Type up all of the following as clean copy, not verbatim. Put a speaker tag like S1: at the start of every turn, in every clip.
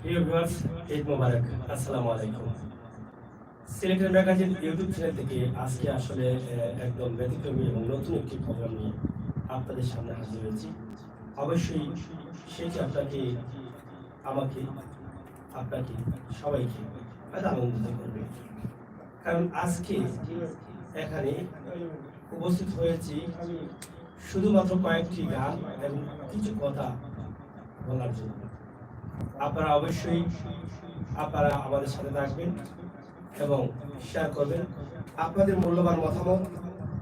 S1: প্রিয় ভিউয়ার্স, ঈদ মোবারক। আসসালামু আলাইকুম। সিলেটের ম্যাগাজিন ইউটিউব চ্যানেল থেকে আজকে আসলে একদম ব্যতিক্রমী এবং নতুন একটি প্রোগ্রাম নিয়ে আপনাদের সামনে হাজির হয়েছি। অবশ্যই সেটি আমাকে, আপনাকে, সবাইকে হয়তো আনন্দিত করবে। কারণ আজকে এখানে উপস্থিত হয়েছি শুধুমাত্র কয়েকটি গান এবং কিছু কথা বলার জন্য। আপনারা অবশ্যই আমাদের সাথে থাকবেন এবং শেয়ার করবেন। আপনাদের মূল্যবান মতামত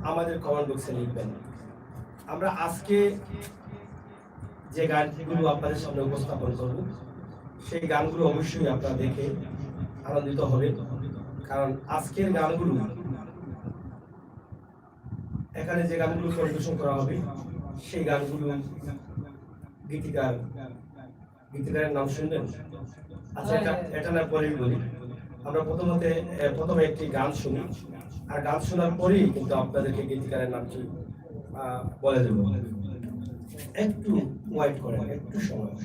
S1: আমাদের কমেন্ট বক্সে লিখবেন। আমরা আজকে যে গানগুলো আপনাদের সামনে উপস্থাপন করব, সেই গানগুলো অবশ্যই আপনারা দেখে আনন্দিত হবেন। কারণ আজকের গানগুলো, এখানে যে গানগুলো পরিবেশন করা হবে, সেই গানগুলো গীতিকারের নাম শুনবেন। আচ্ছা, এটা না পরেই বলি। আমরা প্রথমে একটি গান শুনি, আর গান শোনার পরেই কিন্তু আপনাদেরকে গীতিকারের নামটি বলে দেব। একটু ওয়েট করেন, একটু সময়।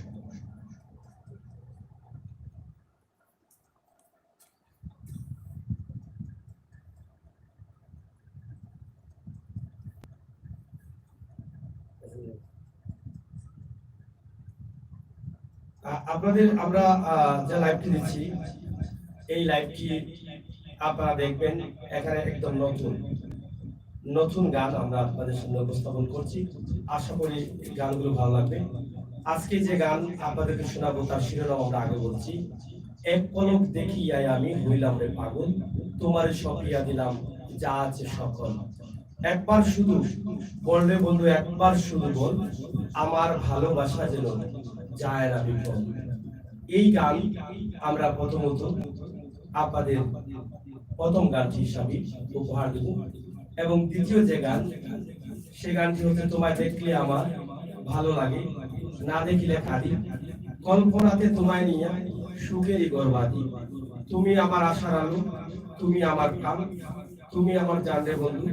S1: আমরা যে লাইভটি দিচ্ছি, এই লাইভটি আপনারা দেখবেন। এখানে একদম নতুন নতুন গান আমরা আপনাদের সামনে উপস্থাপন করছি। আশা করি গানগুলো ভালো লাগবে। আজকে যে গান আপনাদেরকে শোনাবো তার শিরোনাম আমরা আগে বলছি। এক পলক দেখিয়াই আমি হইলাম রে পাগল, তোমার সপিয়া দিলাম যা আছে সকল। একবার শুধু বল রে বন্ধু, একবার শুধু বল, আমার ভালোবাসা যেন যায় না বিফল। এই গান আমরা প্রথমত আপনাদের প্রথম গানটি হিসাবে উপহার দেব। এবং দ্বিতীয় যে গান, সে গানটি হচ্ছে তোমায় দেখলে আমার ভালো লাগে, না দেখিলে কাঁদি, কল্পনাতে তোমায় নিয়ে সুখেরই গর্বাদি। তুমি আমার আশার আলো, তুমি আমার প্রাণ, তুমি আমার জান রে বন্ধু,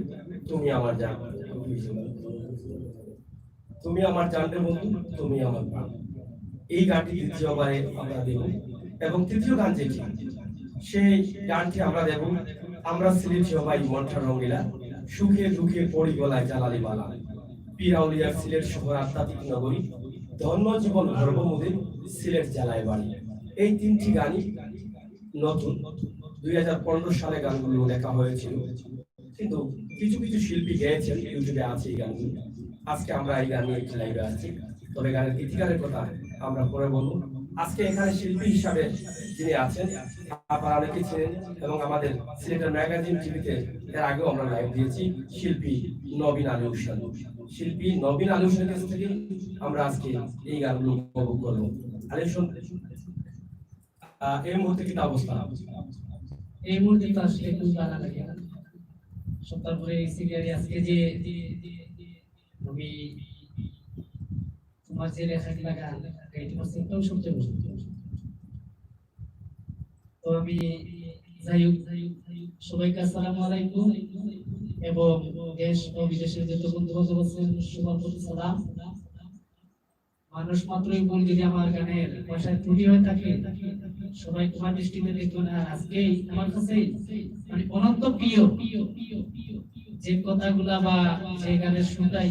S1: তুমি আমার জান, তুমি আমার জান রে বন্ধু, তুমি আমার প্রাণ। এই গানটি দ্বিতীয়বারে আমরা দেব। এবং তৃতীয় গান যেটি, সেই গানটি আমরা দেব। আমরা সিলেটি হবাই মনটা রঙিলা, সুখে দুঃখে পড়ি গলায় জ্বালালি বালা, পিরাউলিয়ার সিলেট শহর আধ্যাত্মিক নগরী, ধন্য জীবন গর্ভমুদে সিলেট জ্বালায় বাড়ি। এই তিনটি গানই নতুন। 2015 সালে গানগুলো লেখা হয়েছিল, কিন্তু কিছু কিছু শিল্পী গেয়েছেন, ইউটিউবে আছে এই গানগুলো। আজকে আমরা এই গান নিয়ে একটি লাইভে আসছি। তবে গানের গীতিকারের কথা আমরা পরে বলবো। আজকে এখানে শিল্পী হিসাবে যিনি আছেন, আপনারা অনেকে ছিলেন এবং আমাদের সিলেটের ম্যাগাজিন টিভিতে এর আগেও আমরা লাইভ দিয়েছি, শিল্পী নবীন আলী হোসেন। শিল্পী নবীন আলী হোসেনের কাছ থেকে আমরা আজকে এই গানগুলো উপভোগ করবো। আলী হোসেন, এই মুহূর্তে কি অবস্থা?
S2: এই মুহূর্তে তো আসলে খুব ভালো লাগে। সপ্তাহ পরে সিরিয়ালে আজকে যে আমি তোমার যে লেখাটি লাগা গাইতে পারছি, একটাও শুনতে বসে। তো আমি যাই হোক, সবাইকে আসসালামু আলাইকুম এবং দেশ ও বিদেশের যত বন্ধু বান্ধব আছেন সবার প্রতি সালাম। মানুষ মাত্রই বল, যদি আমার গানের ভাষায় ত্রুটি হয়ে থাকে সবাই তোমার দৃষ্টিতে দেখুন। আর আজকে আমার কাছে মানে অনন্ত প্রিয় যে কথাগুলা বা যে গানের শুনটাই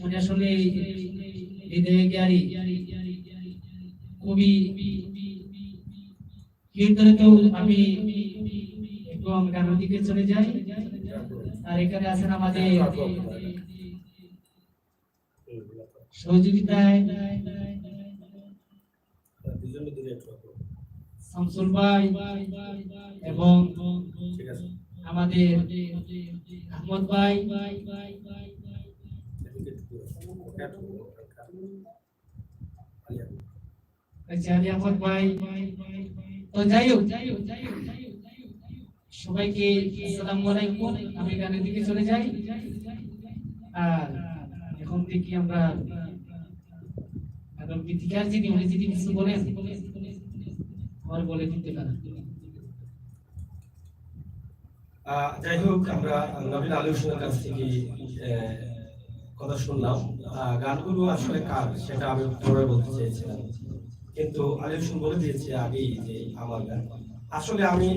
S2: মানে আসলে হৃদয়ে জ্ঞানী কবি কীর্তনেতেও আমি একটু গানের দিকে চলে যাই। আর এখানে আছেন আমাদের সহযোগিতায় শামসুল ভাই এবং আমাদের আহমদ ভাই, আহমদ ভাই। তো যাই হোক, সবাইকে আসসালামু আলাইকুম। আমি গানের দিকে চলে যাই। আর এখন দেখি আমরা গীতিকার যিনি, উনি যদি কিছু বলেন আমার বলে দিতে পারেন।
S1: যাই হোক, আমরা নবীন আলী হোসেনের কাছ থেকে কথা শুনলাম। গানগুলো আসলে কার সেটা আমি পরে বলতে চেয়েছিলাম, কিন্তু আলী হোসেন বলে দিয়েছে আগেই যে আমার গান। আসলে আমি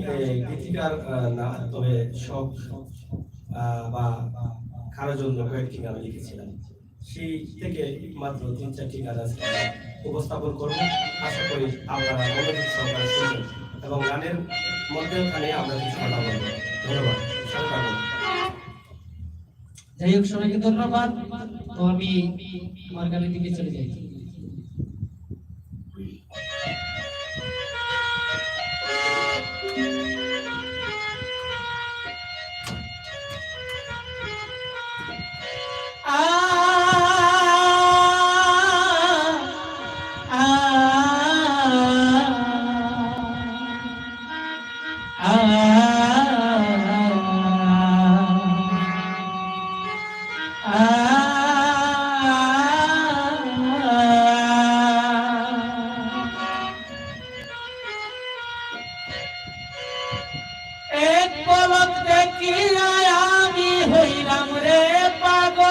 S1: গীতিকার না, তবে শখ বা কারোর জন্য কয়েকটি গান লিখেছিলাম। সেই থেকে মাত্র 3-4টি গান আজকে উপস্থাপন করব। আশা করি আপনারা মনোযোগ সহকারে শুনবেন এবং গানের মধ্যখানে আমরা কিছু কথা বলবো। ধন্যবাদ।
S2: যাই হোক, সবাইকে ধন্যবাদ। তো আমি আমার গানের দিকে চলে যাই। এক পলক দেখিয়া আমি হইলাম রে পাগল,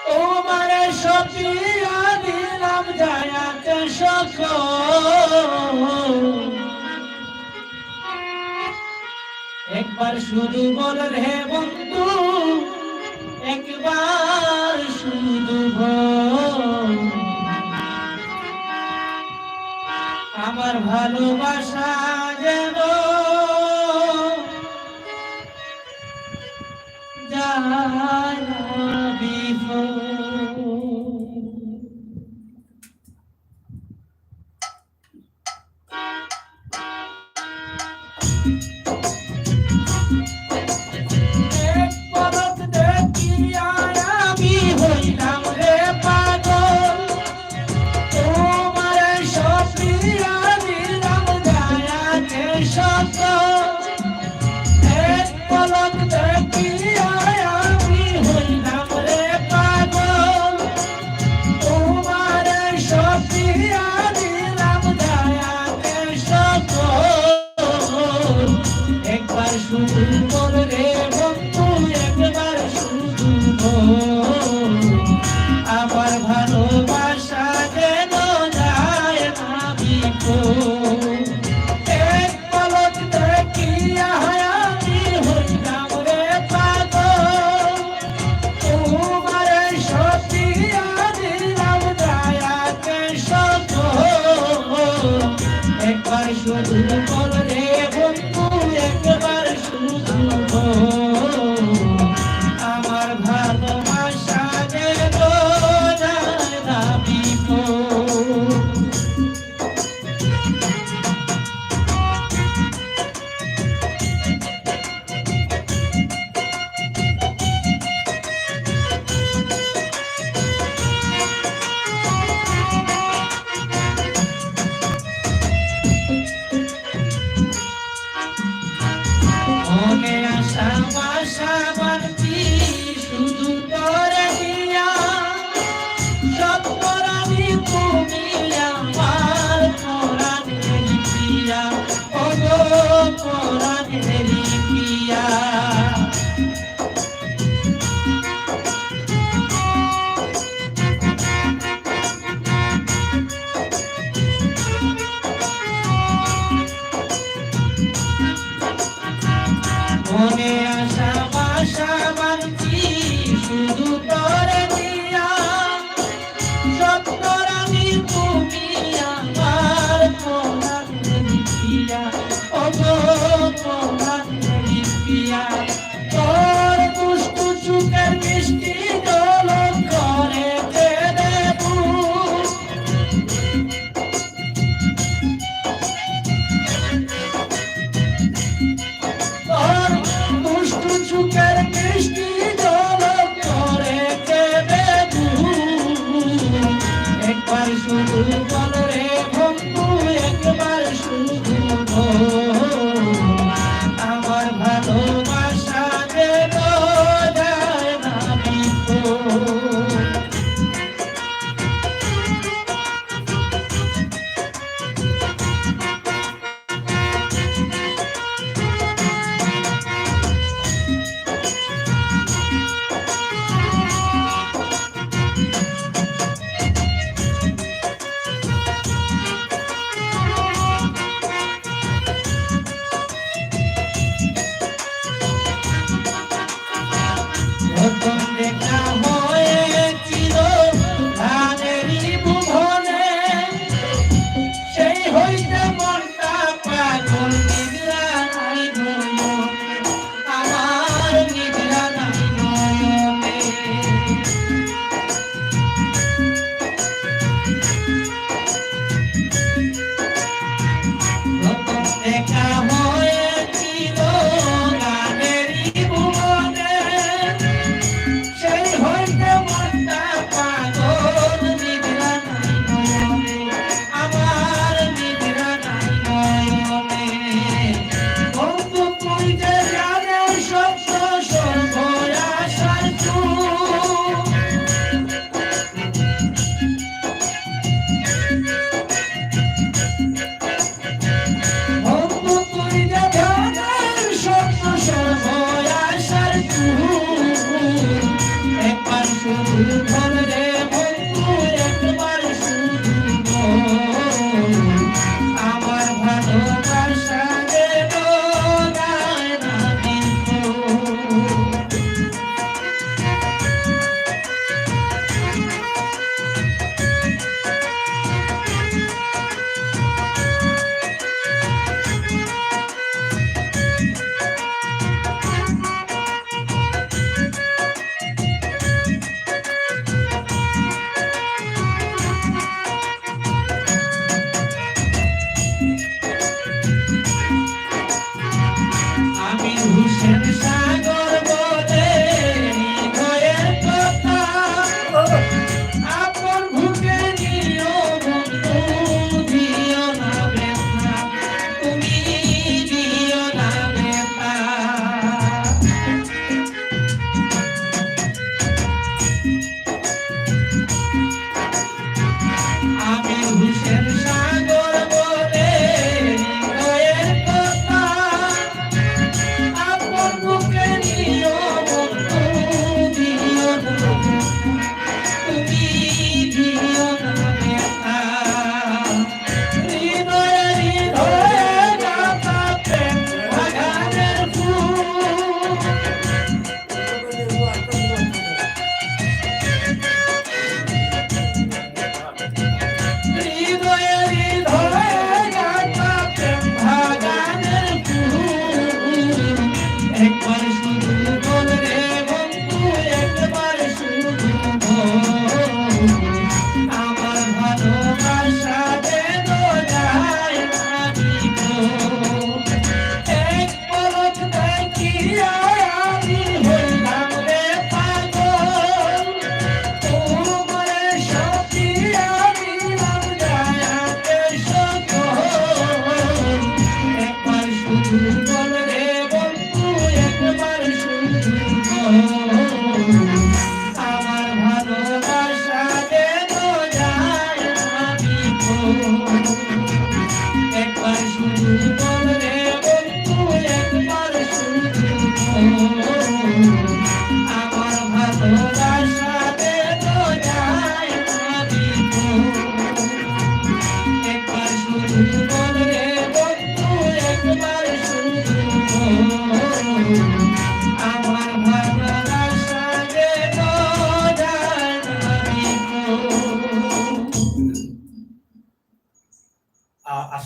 S2: তোমারে সপিয়া দিলাম যায়াতে সকল। একবার শুধু বল রে বন্ধু, একবার শুধু বল, আমার ভালোবাসা যেন যায় না বিফল। এক পলক দেখিয়া আমি হইলাম রে পাগল, তোমারে সপিয়া দিলাম যায়াতে সকল। এক পলক দেখিয়া আমি হইলাম রে পাগল, তোমারে সপিয়া দিলাম যায়াতে সকল। একবার শুধু বল রে বন্ধু, একবার শুধু বল, আমার ভালোবাসা যেন যায় না বিফল। এক পলক দেখিয়া আমি হইলাম রে পাগল, তোমারে সপিয়া দিলাম যায়াতে সকল। একবার শুধু বল রে বন্ধু, একবার শুধু বল, আমার ভালোবাসা যেন যায় না বিফল। মনে আশা বাসা বাঁধি শুধু তোরে দিয়া, সপ্তরানি তুমি আমার পরাণের প্রিয়া, ও গো পরাণের প্রিয়া। মনে আশা বাসা বাঁধি শুধু তোরে দিয়া, সপ্তরানি তুমি আমার পরাণের প্রিয়া, ও গো পরাণের প্রিয়া। তোর দুষ্টু চুকের মিষ্টি ঝলক করে দেবু, তোর দুষ্টু চুকের মিষ্টি ঝলক করে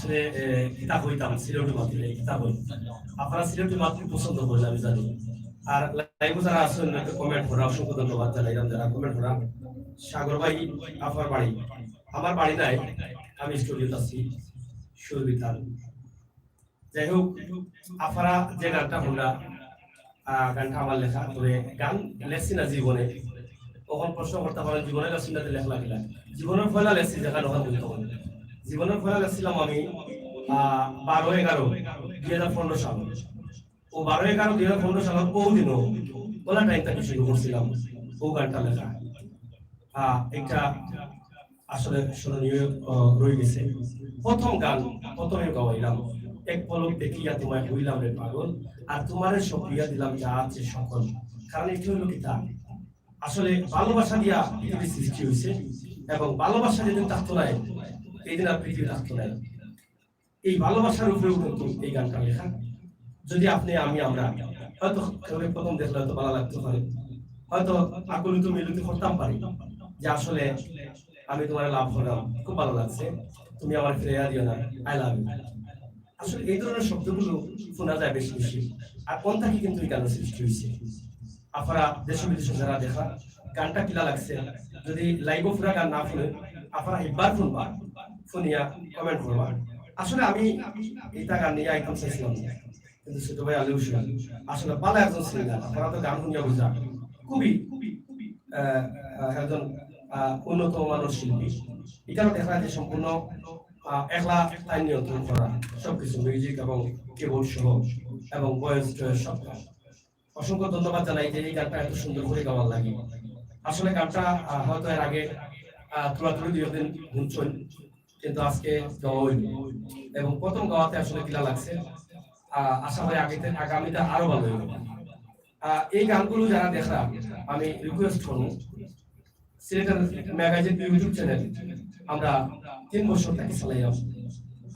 S1: আসলে কিতাব হইতাম সিলেটি মাতৃ কিতাব হই আপনারা সিলেটি মাতৃ পছন্দ করেন আমি জানি আর লাইভে যারা আছেন একটা কমেন্ট করা অসংখ্য ধন্যবাদ জানাইলাম যারা কমেন্ট করা সাগর ভাই আপনার বাড়ি আমার বাড়ি নাই আমি স্টুডিওতে আছি সুরবিতাল যাই হোক আপনারা যে গানটা শুনলা গানটা আমার লেখা তবে গান লেখছি না জীবনে তখন প্রশ্ন করতে পারেন জীবনে লেখছি না লেখলা কিনা জীবনের ফয়লা লেখছি যেখানে ওখান থেকে তখন জীবনের ফয়লা লেখছিলাম আমি 12/11/2015 সাল ও 12/11/2015 সাল বহুদিনও বলা টাইম থেকে শুরু করছিলাম ও গানটা লেখা একটা আসলে স্মরণীয় রয়ে গেছে প্রথম গান প্রথমে গাওয়াইলাম এক পলক দেখিয়া তোমায় হইলাম রে পাগল আর তোমারে সক্রিয়া দিলাম যা আছে সকল কারণ এটি হলো কিতাব আসলে ভালোবাসা দিয়া পৃথিবীর সৃষ্টি হয়েছে এবং ভালোবাসা যেদিন থাকতো নাই এই দিন আর পৃথিবী থাকতো নাই এই ভালোবাসার উপরেও কিন্তু এই গানটা লেখা যদি আপনি আমরা হয়তো প্রথম দেখলে হয়তো ভালো লাগতে পারে হয়তো আকুলিত মিলিত করতাম পারি যে আসলে আমি তোমার লাভ করলাম খুব ভালো লাগছে তুমি আমার ফিরে দিও না আই লাভ ইউ আসলে এই ধরনের শব্দগুলো শোনা যায় বেশি বেশি আর কোন থেকে কিন্তু এই গানের সৃষ্টি হয়েছে আপনারা দেশ বিদেশে যারা দেখা গানটা কিলা লাগছে যদি লাইভও পুরা গান না শুনে আপনারা একবার শুনবা শুনিয়া কমেন্ট করবা আসলে আমি এইটা গান নিয়ে একদম চাইছিলাম কিন্তু ছোট ভাই আলী হোসেন আসলে ভালো একজন সিঙ্গার আপনারা তো গান শুনিয়া বুঝা খুবই একজন উন্নত মানের শিল্পী এখানে দেখা যায় সম্পূর্ণ একলা তাই নিয়ন্ত্রণ করা সবকিছু মিউজিক এবং কিবোর্ড সহ এবং ভয়েস সব অসংখ্য ধন্যবাদ জানাই যে এই গানটা এত সুন্দর করে গাওয়ার লাগে আসলে গানটা হয়তো এর আগে তুলাতুলি 2 দিন শুনছেন কিন্তু আজকে গাওয়া হয়নি এবং প্রথম গাওয়াতে আসলে কিলা লাগছে আশা করি আগামীতে আরো ভালো হবে এই গানগুলো যারা দেখা আমি রিকোয়েস্ট করব সিলেটের ম্যাগাজিন ইউটিউব চ্যানেল আমরা 3 বছর থেকে চালাইলাম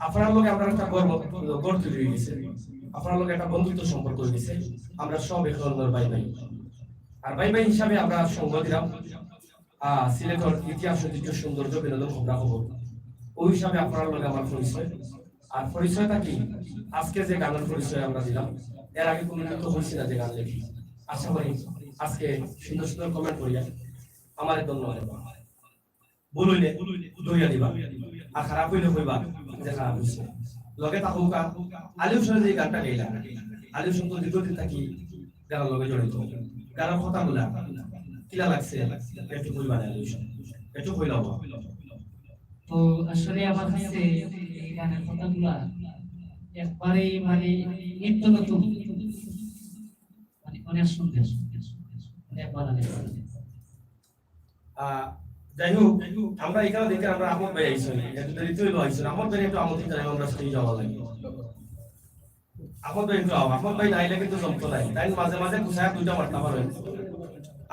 S1: আপনার লোক আমরা একটা গড় তৈরি হয়ে গেছে আপনার লোক একটা বন্ধুত্ব সম্পর্ক হয়ে গেছে আমরা সব এখন ভাই ভাই আর ভাই ভাই হিসাবে আমরা সঙ্গ দিলাম সিলেটের ইতিহাস ঐতিহ্য সৌন্দর্য বিনোদন খবরা খবর ওই হিসাবে আপনার লোক আমার পরিচয় আর পরিচয়টা কি আজকে যে গানের পরিচয় আমরা দিলাম এর আগে কোনো কিন্তু হয়েছে না যে গান লেখি আশা করি আজকে সুন্দর সুন্দর কমেন্ট করিয়া আমার ধন্যবাদ ভুল হইলে দইয়া দিবা আর খারাপ হইলে কইবা যে খারাপ হইছে লগে থাকুকা আলী হোসেনের যে গানটা গাইলা আলী হোসেন তো দীর্ঘদিন থাকি গানের লগে জড়িত গানের কথাগুলা কিলা লাগছে একটু কইবা আলী হোসেন একটু কইলাম
S2: তো আসলে আমার কাছে এই গানের কথাগুলা একবারে মানে নিত্য নতুন মানে অনেক সুন্দর একবার
S1: যাই হোক আমরা এখানে দেখে আমরা আহমদ ভাই আইসি একটু দেরিতে আইসি আহমদ ভাই একটু আমন্ত্রণ জানাই আমরা সেই যাওয়া লাগে আহমদ ভাই একটু আহমদ ভাই নাইলে কিন্তু জমতো নাই তাই মাঝে মাঝে কুসায়া দুইটা মারতে পারবেন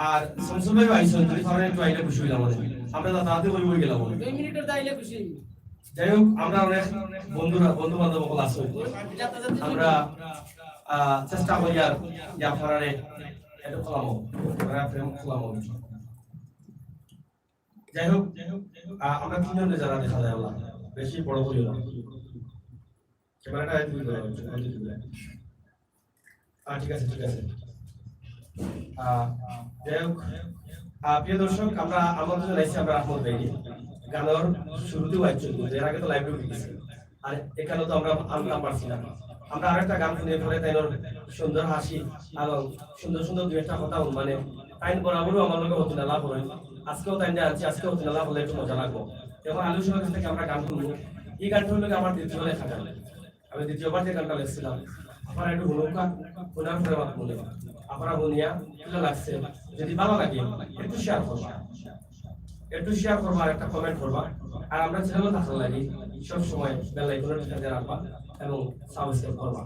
S1: আর শামসুল ভাই আইসি যদি কারণে একটু আইলে খুশি হইলাম আমরা তাড়াতাড়ি বই বই গেলাম
S3: 2 মিনিটের দাইলে খুশি
S1: যাই হোক আমরা অনেক বন্ধু বান্ধব সকল আছি আমরা চেষ্টা করি আর যে আপনারা একটু খোলামো প্রেম খোলামো যাই হোক আমরা তিনজনে যারা দেখা যায় আল্লাহ বেশি বড় করি না ক্যামেরাটা একটু ঠিক আছে যাই হোক প্রিয় দর্শক আমরা আমন্ত্রণ জানাইছি আমরা আহমদ ভাই গানের শুরুতেও আইছি এর আগে তো লাইভে উঠেছি আর এখানে তো আমরা আনতাম পারছি না আমরা আরেকটা গান শুনে পরে তাইনোর সুন্দর হাসি এবং সুন্দর সুন্দর দুই একটা কথা মানে টাইম বরাবরও আমার লোকে হতে না লাভ হয় আজকেও তাই না আছি আজকেও হতে না লাভ হলে একটু মজা লাগবো এখন আলোচনার কাছ থেকে আমরা গান শুনবো এই গানটা হলো আমার দ্বিতীয় লেখা গান আমি দ্বিতীয়বার যে গানটা লিখছিলাম আপনারা একটু হুনুকা শোনার পরে আমার মনে আপনারা বনিয়া কিলো লাগছে যদি ভালো লাগে একটু শেয়ার করবা আর একটা কমেন্ট করবা আর আমরা চ্যানেলে থাকতে লাগি সব সময় বেল আইকনের কাছে রাখবা এবং সাবস্ক্রাইব করবা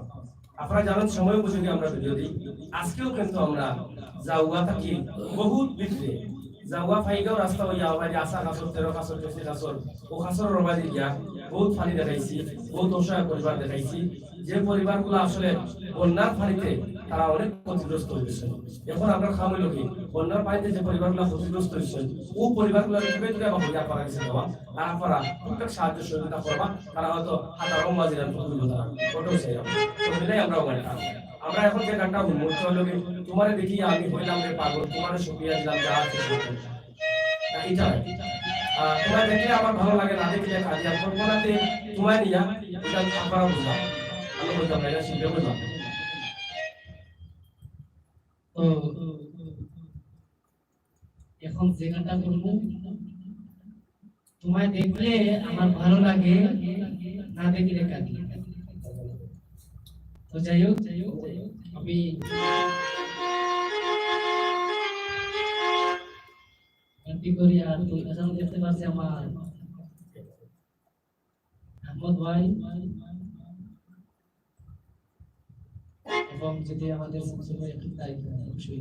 S1: আপনারা জানেন সময় উপযোগী আমরা ভিডিও দিই আজকেও কিন্তু আমরা যাওয়া থাকি বহুত ভিতরে যাওয়া ফাইগাও রাস্তা হইয়া বাইরে আসা কাছর 13 কাছর 14 কাছর ও কাছর রবাদি গিয়া বহুত ফানি দেখাইছি বহুত অসহায় পরিবার দেখাইছি যে পরিবারগুলো আসলে বন্যার ফানিতে তারা অনেক ক্ষতিগ্রস্ত হয়েছে। এখন আমরা খাওয়া হইল কি বন্যার পানিতে যে পরিবারগুলো ক্ষতিগ্রস্ত হয়েছে ও পরিবারগুলো কিভাবে তুলে আমার হইয়া করা গেছে দেওয়া তারপর টুকটাক সাহায্য সহযোগিতা করবা তারা হয়তো হাজারো মাঝিরান করবো তারা ওটাও সেই তো মিলাই আমরা ওখানে আমরা এখন যে গানটা মুহূর্ত হলো কি তোমার দেখি আমি হইলাম রে পাগল তোমার সুপিয়া দিলাম যা আছে এটা তোমার দেখলে আমার ভালো লাগে না দেখলে খালি আর কল্পনাতে তোমায় নিয়া এটা আপনারা বুঝলাম আমি বলতাম না এটা শিখে বুঝলাম
S2: তো এখন যে গানটা করবো তোমায় দেখলে আমার ভালো লাগে না দেখলে কাঁদি। তো যাই হোক আমি গানটি করি আর তুই এখন দেখতে পাচ্ছি আমার আহমদ ভাই এবং যদি আমাদের শামসুল ভাই একটু তাই অবশ্যই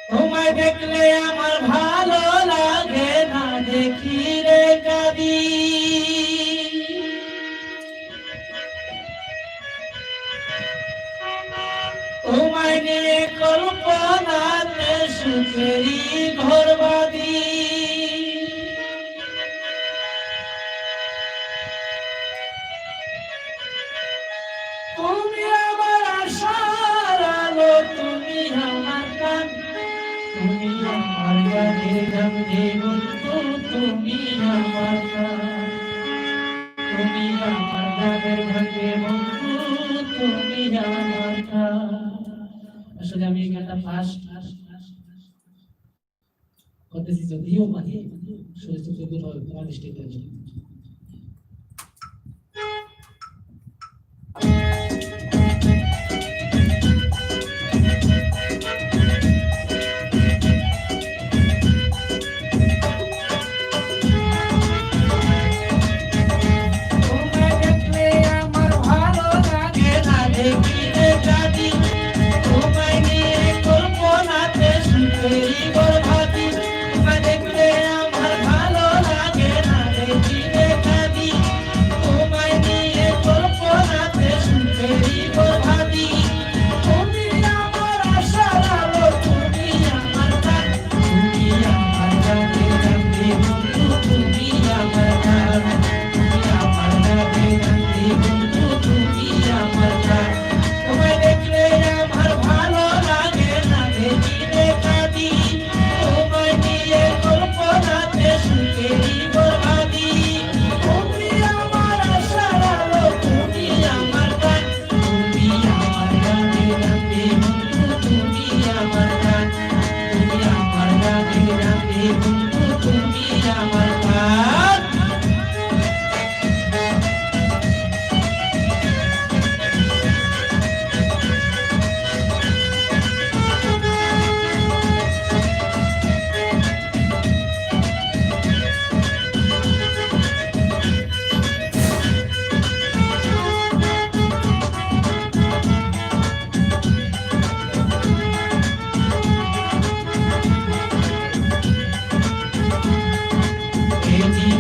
S2: তোমায় দেখলে আমার ভালো লাগে না দেখি রে কাঁদি। তোমায় নিয়ে কল্পনাতে সুখেরই ঘর বাঁধি। তুমি আমার আশার আলো তুমি আমার গান তুমি আমার গানের গন্ধে বন্ধু তুমি আমার গান তুমি আমার গানের গন্ধে বন্ধু তুমি আমার গান। আসলে আমি এই গানটা ফার্স্ট করতেছি যদিও মানে সুযোগ দুটো তোমার দৃষ্টিতে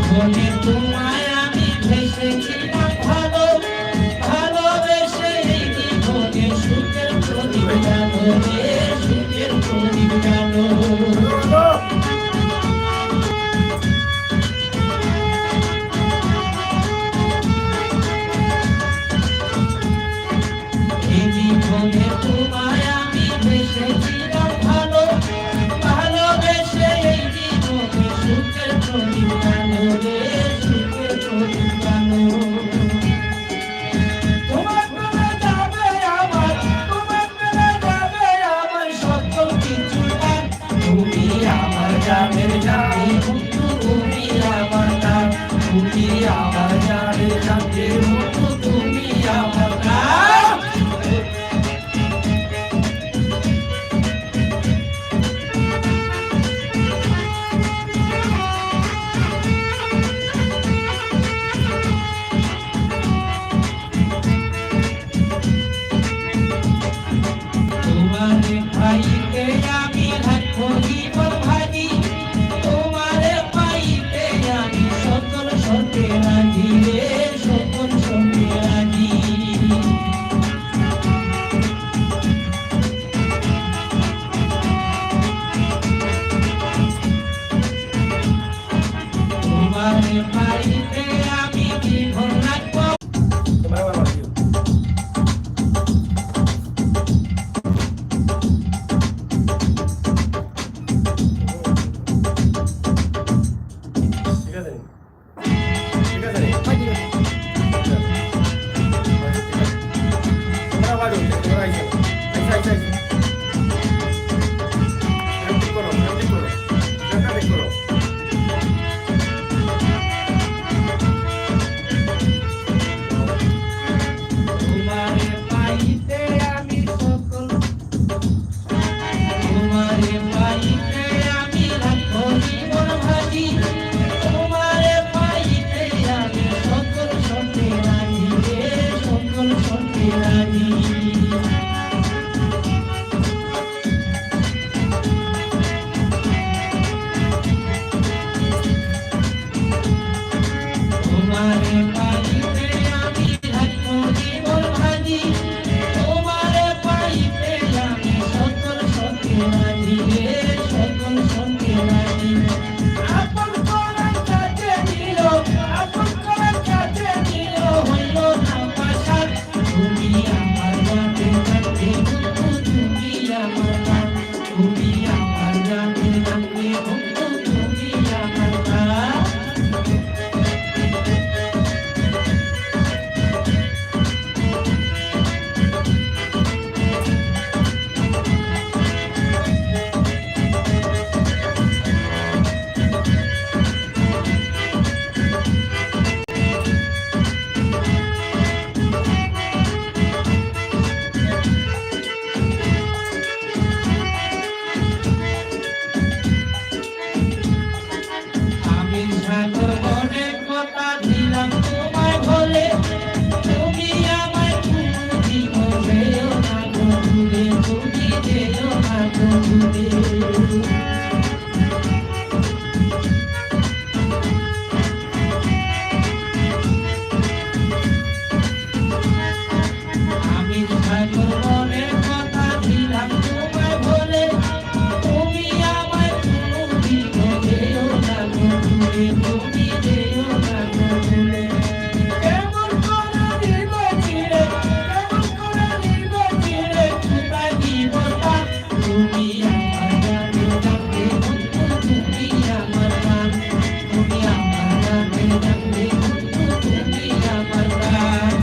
S2: বলে তোমায় আমি ভেসেছিলাম ভালো ভালোবেসে এই জীবনে সুখের প্রদীপ জানো রে সুখের প্রদীপ জানো। এই জীবনে তোমায় আমি ভেসেছিলাম ভালো ভালোবেসে এই জীবনে সুখের প্রদীপ জানো রে সুখের প্রদীপ জানো। তোমার প্রেমে যাবে আমার সকল কিছু গান তুমি আমার জানের জানে বন্ধু তুমি আমার গান তুমি আমার জানের জানে বন্ধু তুমি আমার গান। পাইতে আমি জীবন রাখবো।
S1: তোমার আমার মাঝে ঠিক আছে ঠিক আছে তোমরা বাড়ি তোমরা আইসা আইসা আইসা আইসা এমনি করো এমনি করো
S2: তোমারে পাইতে আমি সকল তোমারে পাইতে আমি রাখবো জীবন ভাজি তোমারে পাইতে আমি সকল সত্যি রাজি রে সকল সত্যি রাজি তোমারে পাইতে আমি রাখবো জীবন ভাজি তোমারে পাইতে আমি সকল সত্যি রাজি রে সকল সত্যি রাজি আপন করার কাছে নিল আপন করার কাছে নিল হইল না পাশার তুমি আমার জানে জানে তুমি আমার জান তুমি আমার জানে জানে তুমি আমার জান আমি সাগর বনে কথা দিলাম তোমায় বলে তুমি আমায় তুমি যেও না গো দূরে তুমি যেও না গো দূরে আমি সাগর বনে কথা দিলাম তোমায় বলে তুমি আমায় তুমি যেও না গো দূরে তুমি যেও না গো দূরে কেমন করে দিবে চিড়ে কেমন করে দিবে চিড়ে কোথায় দিব তা তুমি আমার জানে জানে তুমি আমার জান তুমি আমার জানে জানে তুমি আমার জান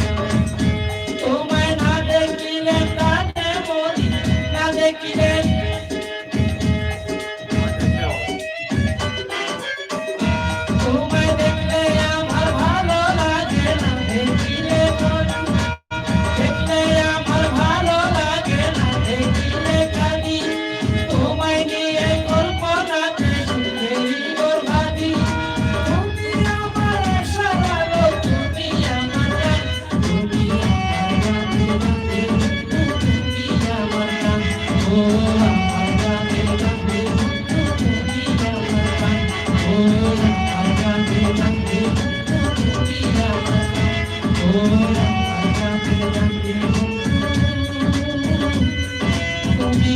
S2: তোমায় না দেখিলে কাঁদে মরি না দেখিলে তোমায় দেখলে আমার ভালো লাগে না দেখিলে মরি দেখলে আমার ভালো লাগে না দেখিলে কাঁদি তোমায় নিয়ে কল্পনাতে সুখেরই বরবাদি তুমি আমার আশা আলো তুমি আমার জান তুমি আমার জানে জানে তুমি আমার জান ও আমার জানে জানে তুমি আমার জান ও আমার জানে জানে তুমি আমার জান ও আমার জানে জানে তুমি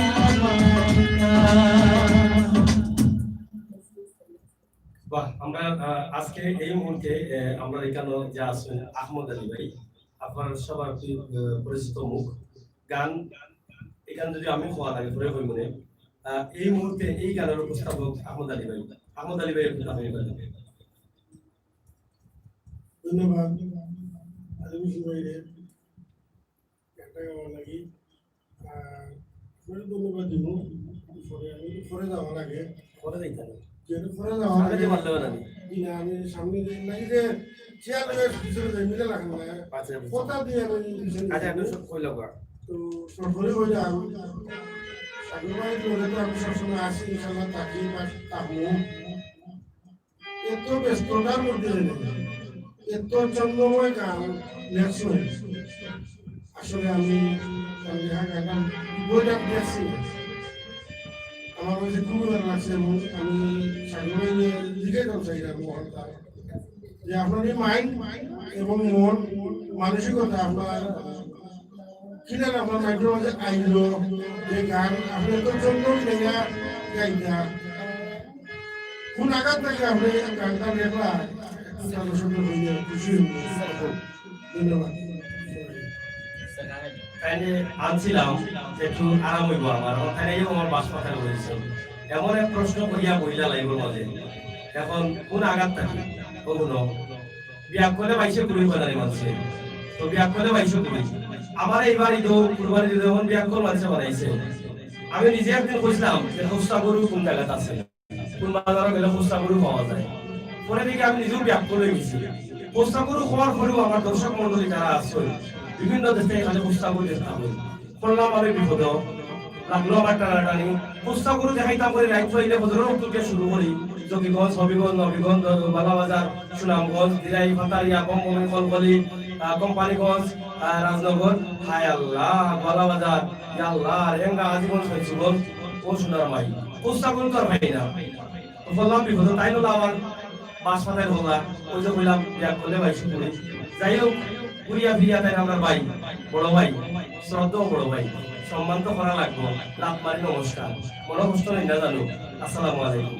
S2: আমার জান
S1: বাহ আমরা আজকে এই মুহূর্তে আমরা এখানে যা আছেন আহমদ আলী ভাই আপনার সবার পরিচিত মুখ গান এই গান যদি আমি খোয়া লাগে ধরে হই মনে এই মুহূর্তে এই গানের উপস্থাপক আহমদ আলী ভাই আপনি বলেন
S3: ধন্যবাদ আলিম ভাইয়ের একটা গাওয়া লাগি ধন্যবাদ দিব পরে যাওয়া লাগে
S1: পরে যাইতে হবে
S3: যেহেতু পরে যাওয়া
S1: সামনে
S3: লাগে
S1: দিয়ে মারলে হবে না
S3: না আমি সামনে দিয়ে নাই যে চেয়ার পিছনে যাই মিলে লাগবে না
S1: আচ্ছা
S3: কথা দিয়ে আমি পিছনে
S1: আচ্ছা আপনি সব কইল গা
S3: তো সরকারি হয়ে যাও সাগর ভাই বলে তো আমি সবসময় আসি ইনশাল্লাহ তাকি বা তাকমু এত ব্যস্ততার মধ্যে এত চন্দ্রময় গান লেখছো আসলে আমি গানটা বইটা দেখছি আমার কাছে খুবই ভালো লাগছে এবং আমি সাগর লিখে দেওয়া চাই মহলটা যে আপনার এই মাইন্ড এবং মন মানসিকতা আপনার কিনা আপনার মাইন্ডের মাঝে আইলো যে গান আপনি তো চন্দ্র লেগা গাইতা কোন আঘাত থেকে আপনি গানটা লেখা দর্শকের হইলে খুশি হইব। ধন্যবাদ।
S1: তাইলে আনছিলাম যে একটু আরাম হইব আমার ওখানে আমার বাস কথা বলেছে এমন এক প্রশ্ন করিয়া বইলা লাগবে মাঝে এখন কোন আঘাত থাকে কখনো বিয়া করলে বাইশে কুড়ি বাজারে মানুষে তো বিয়া করলে বাইশে কুড়ি আমার এইবার ঈদ কুরবানি ঈদ যখন বিয়া কর মানুষে বানাইছে আমি নিজে একদিন বুঝলাম যে খুচরা গরু কোন জায়গাতে আছে কোন বাজারে গেলে খুচরা গরু পাওয়া যায় পরে দেখি আমি নিজেও বিয়া করে গেছি খুচরা গরু হওয়ার পরেও আমার দর্শক মন্ডলী যারা আছে বিভিন্ন দেশে এখানে খুচরা গরু দেখতে হবে করলাম আমি বিপদ লাগলো আমার টানাটানি খুচরা গরু দেখাইতাম করে রাইট হইলে বদরের থেকে শুরু করি জকিগঞ্জ হবিগঞ্জ নবীগঞ্জ বালাবাজার সুনামগঞ্জ দিরাই ফাতারিয়া বঙ্গবন্ধু কলকলি কোম্পানিগঞ্জ রাজনগর হায় আল্লাহ বালাবাজার ইয়া আল্লাহ রেঙ্গা আজীবন সৈচুগঞ্জ ও সোনার মাই খুচরা গরু তোর ভাই না বললাম বিপদ তাই হলো আমার বাস ফাতাই হলা ওই যে বললাম বিয়া করলে ভাই শুরু যাই হোক উড়িয়া ফিরিয়া তাই আমার ভাই বড় ভাই শ্রদ্ধা বড় ভাই সম্মান তো করা লাগবো লাভ মারি নমস্কার মনে কষ্ট নেই না জানো আসসালামু আলাইকুম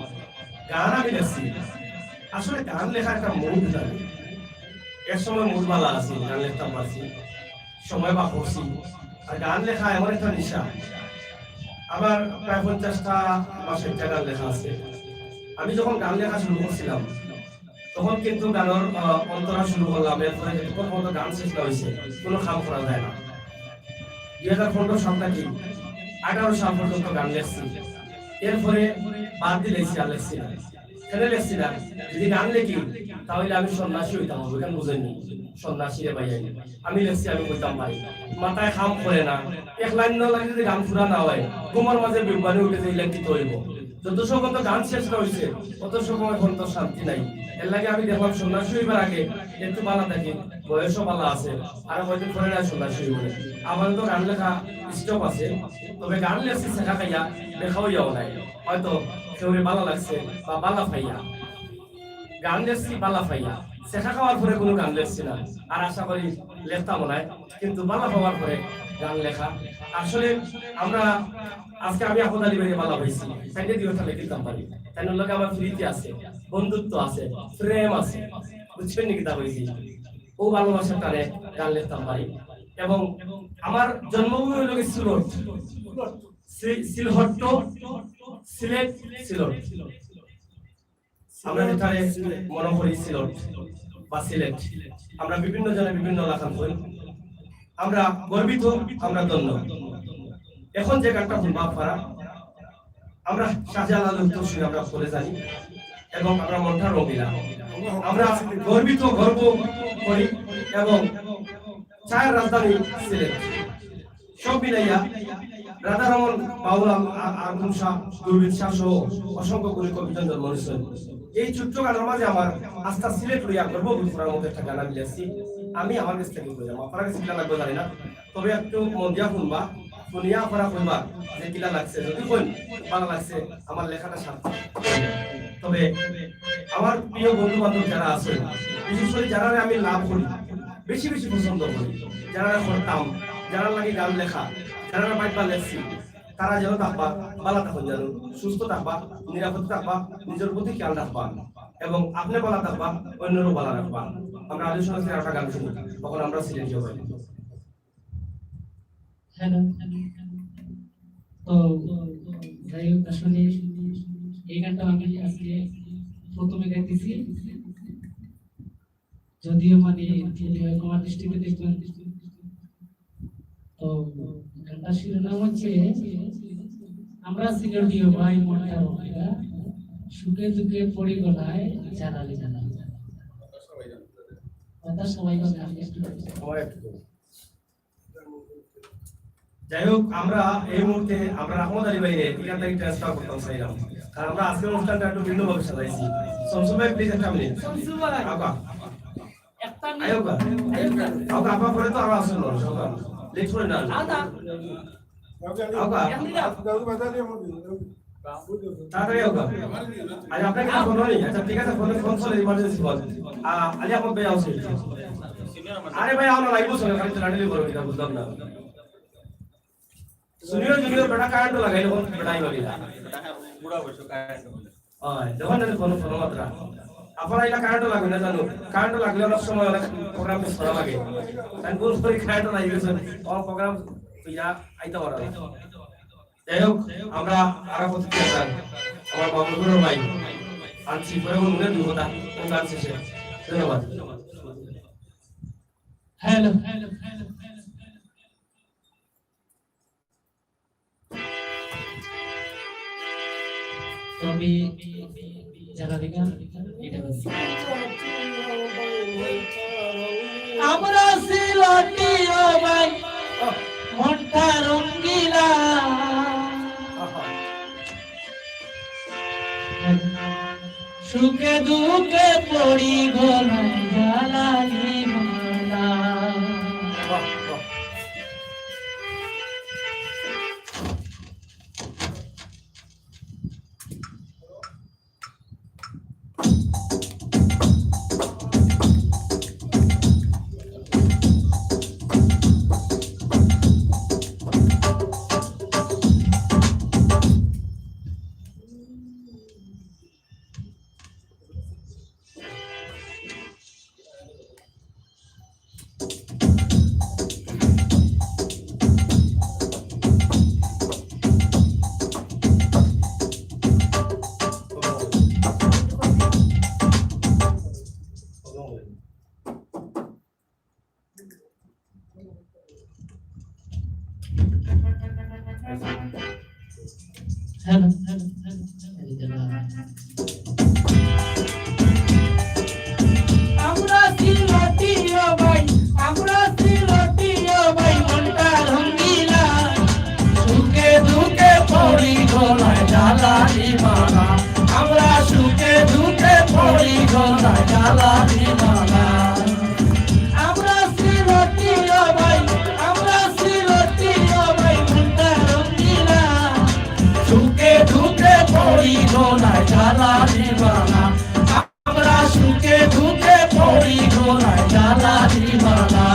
S1: গান আমি লেখছি আসলে গান লেখা একটা মুড জানি এর সময় মুড বালা আছে গান লিখতাম পারছি সময় বা করছি আর গান লেখা এমন একটা নেশা আমার প্রায় 50টা বা 60টা গান লেখা আছে আমি যখন গান লেখা শুরু করছিলাম তখন কিন্তু গানের অন্তরা শুরু করলাম এরপরে যতক্ষণ পর্যন্ত গান শেষ না হয়েছে কোনো কাম করা যায় না 2015 সাল থেকে 18 সাল পর্যন্ত গান লেখছি এরপরে বাদ দিলেছি আর লেখছি না কেন লেখছি না যদি গান লেখি তাহলে আমি সন্ন্যাসী হইতাম হবে কেন বুঝেননি সন্ন্যাসী রে ভাই আমি লেখছি আমি বলতাম ভাই মাথায় খাম করে না এক লাইন না লাগে যদি গান ফুরা না হয় তোমার মাঝে বিজ্ঞানী উঠে যে লেখিত হইব যত সময় গান শেষ না হয়েছে তত সময় এখন তো শান্তি নাই এর লাগে আমি দেখলাম সন্ন্যাসী হইবার আগে একটু বালা থাকে বয়সও বালা আছে আর হয়তো পরে না সন্ন্যাসী হইব আমার তো গান লেখা স্টপ আছে তবে গান লেখছি শেখা খাইয়া লেখাও যাও নাই হয়তো কেউরে বালা লাগছে বা বালা পাইয়া গান লেখছি বালা পাইয়া শেখা খাওয়ার পরে কোনো গান লেখছি না আর আশা করি লেখতাম না কিন্তু বালা পাওয়ার পরে গান লেখা আসলে আমরা আজকে আমি আহমদ আলী ভাইয়ের বালা হয়েছি সাইডে দিয়ে ওটা লিখতাম পারি তাই লোকে আমার প্রীতি আছে বন্ধুত্ব আছে প্রেম আছে বুঝছেন নাকি তা হয়েছি ও ভালোবাসার টানে গান লিখতাম পারি এবং আমার জন্মভূমি হলো সিলেট সিলহট্ট সিলেট সিলেট আমরা যেটারে মনে করি সিলেট বা সিলেট আমরা বিভিন্ন জনে বিভিন্ন এলাকা করি আমরা গর্বিত আমরা ধন্য এখন যে গানটা শুনবা পারা আমরা শাহজালাল উত্তরসূরি আমরা বলে জানি এবং আমরা মনটা রঙিলা আমরা গর্বিত গর্ব করি এবং চায়ের রাজধানী সিলেট সব মিলাইয়া রাধারমন বাউল আগুন শাহ দুর্বীর শাহ সহ অসংখ্য কবি কবিজন জন্ম নিয়েছেন এই ছোট্ট গানের মাঝে আমার আস্থা সিলেট লইয়া গর্ববোধ করার মতো একটা গান আমি লিখছি আমি আমার কাছ থেকে বললাম আপনারা কাছে কিলা লাগবে জানি না তবে একটু মন দিয়া শুনবা শুনিয়া আপনারা শুনবা যে কিলা লাগছে যদি কোন ভালো লাগছে আমার লেখাটা সার্থক তবে আমার প্রিয় বন্ধু বান্ধব যারা আছে বিশেষ করে যারা আমি লাভ করি বেশি বেশি পছন্দ করি যারা করতাম যারা লাগে গান লেখা যারা বাইকবা লেখছি তারা যেন থাকবা ভালো থাকুন যেন সুস্থ থাকবা নিরাপদ থাকবা নিজের প্রতি খেয়াল রাখবা এবং আপনি ভালো থাকবা অন্যরও ভালো রাখবা আমরা আলোচনা করে একটা গান শুনি তখন আমরা সিলেক্ট হই
S2: হ্যালো তো যাই হোক আসলে এই গানটা আমি আজকে প্রথমে গাইতেছি যদিও মানে আমার দৃষ্টিতে দেখবেন তো গানটা শিরোনাম হচ্ছে আমরা সিলেটীয় ভাই মনটা রঙিলা সুখে দুঃখে পড়ি গলায় জানালে জানালে কথা সবাই বলে আমি একটু
S1: যাই হোক আমরা এই মুহূর্তে আমরা আহমদ আলী ভাইকে এখান থেকে ট্রান্সফার করতাম চাইলাম কারণ আমরা আজকের অনুষ্ঠানটা একটু ভিন্নভাবে সাজাইছি শামসু ভাই প্লিজ একটা মিনিট শামসু ভাই আপা একটা আয়োগা আপা আপা পরে তো আরো আসল না সকাল লেট করে না আদা আপা দাদু বাজারে তাড়াতাড়ি হোক আজ আপনাকে ফোন হয়নি আচ্ছা ঠিক আছে ফোন চলে ইমার্জেন্সি কল আলী আহমদ ভাই আসছে আরে ভাই আমরা লাইভ চলে খালি তো লাডলি করব এটা বুঝলাম না सुनियो जुनियो बड़ा कांड लगाइलो बड़ाई वाली बुढ़ा बच्चों कांड যখন কোনো মাত্রা আপনারা এটা কারেন্ট লাগবে না জানো, কারেন্ট লাগলে অনেক সময় অনেক প্রোগ্রাম মিস করা লাগে, তাই ভুল করে কারেন্ট লাগিয়ে গেছে অল প্রোগ্রাম ইয়া আইতে পারে না। যাই হোক, আমরা আরাফত কিয়াসান আমার বাবুর ভাই আনছি পরে মনে দুই কথা গান শেষে। ধন্যবাদ।
S2: হ্যালো তো আমি যারা দেখা এটা বলছি, আমরা সিলটিও ভাই মনটা রঙ্গিলা, সুখে দুঃখে পড়ি গলায় জ্বালালি মালা। আমরা সিলটিও ভাই, আমরা সিলটিও ভাই মনটা রঙ্গিলা, সুখে দুঃখে পড়ি গলায় জ্বালালি মালা, আমরা সুখে দুঃখে পড়ি গলায় জ্বালালি মালা। আমরা সিলটিও ভাই, আমরা সিলটিও ভাই মনটা রঙ্গিলা, সুখে দুঃখে পড়ি গলায় জ্বালালি মালা, আমরা সুখে দুঃখে পড়ি গলায় জ্বালালি মালা।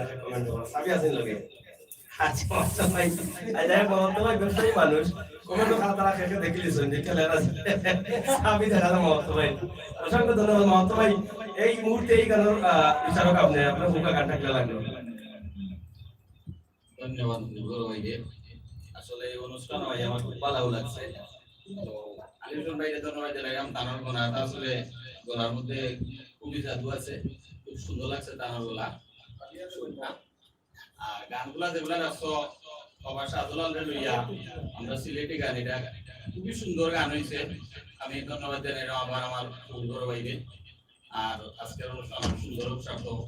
S1: একটা কমেন্ট করো সাবি আছেন লগে আচ্ছা মাস্টার ভাই আজ যাই মহন্ত ভাই ব্যবসায়ী মানুষ কমেন্ট খাতা তারা খেতে দেখিলিছেন যে খেলে আছে সাবি দেখালাম মহন্ত ভাই অসংখ্য ধন্যবাদ মহন্ত ভাই এই মুহূর্তে এই গানের বিচারক আপনি আপনার ভূমিকা গানটা খেলা লাগলো
S4: ধন্যবাদ গুরু ভাইকে আসলে এই অনুষ্ঠান হয় আমার খুব ভালো লাগছে তো আলিফুল ভাইকে ধন্যবাদ জানাইলাম তানোর গোনা আসলে গোনার মধ্যে খুবই জাদু আছে খুব সুন্দর লাগছে তানোর গোলা আর গানগুলা যেগুলা রাখছো সবার সাধুলাল লইয়া আমরা সিলেটি গান এটা খুবই সুন্দর গান হয়েছে আমি ধন্যবাদ জানাইলাম আবার আমার গুরু ভাইকে আর আজকের অনুষ্ঠান সুন্দর সার্থক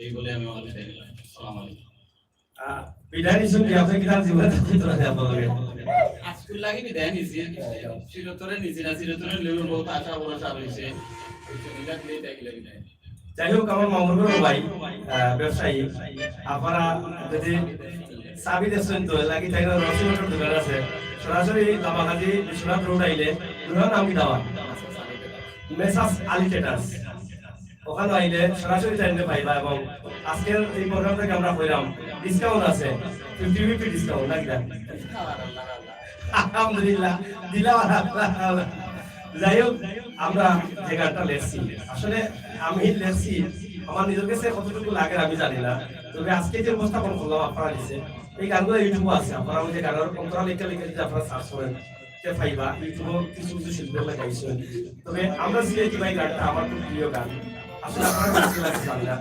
S4: এই বলে আমি আমার বিদায় নিলাম আসসালামু আলাইকুম
S1: বিদায় নিছেন কি আপনি কি তার জীবনে থাকতে না আপনাদের
S4: আজকুল লাগি বিদায় নিছি চিরতরে নিছি না চিরতরে লেবুর বহুত আশা ভরসা রয়েছে এটা দিয়ে দেখলে বিদায়
S1: যাই হোক আমার মামুনুর ভাই ব্যবসায়ী আপনারা যদি চাবি দেন তো লাগি তাই রসিমটার দোকান আছে সরাসরি দামাকাজি বিশ্বনাথ রোড আইলে দুটো নাম কি দাওয়া মেসাস আলী ট্রেডার্স ওখানে আইলে সরাসরি টাইমে পাইবা এবং আজকের এই প্রোগ্রাম থেকে আমরা কইলাম ডিসকাউন্ট আছে 50% ডিসকাউন্ট নাকি আলহামদুলিল্লাহ দিলাম আল্লাহ যাই হোক আমরা যে গানটা লেখছি আসলে আমি লেখছি আমার নিজের কাছে কতটুকু লাগে আমি জানি না তবে আজকে যে উপস্থাপন করলাম আপনারা দিচ্ছে এই গানগুলো ইউটিউবে আছে আপনারা ওই যে গানের অন্তরা লেখা লিখে যদি আপনারা সার্চ করেন পাইবা ইউটিউবে কিছু কিছু শিল্পীরা লাগাইছেন তবে আমরা সিলেটি ভাই গানটা আমার খুব প্রিয় গান আসলে আপনারা বুঝতে লাগছে জানি না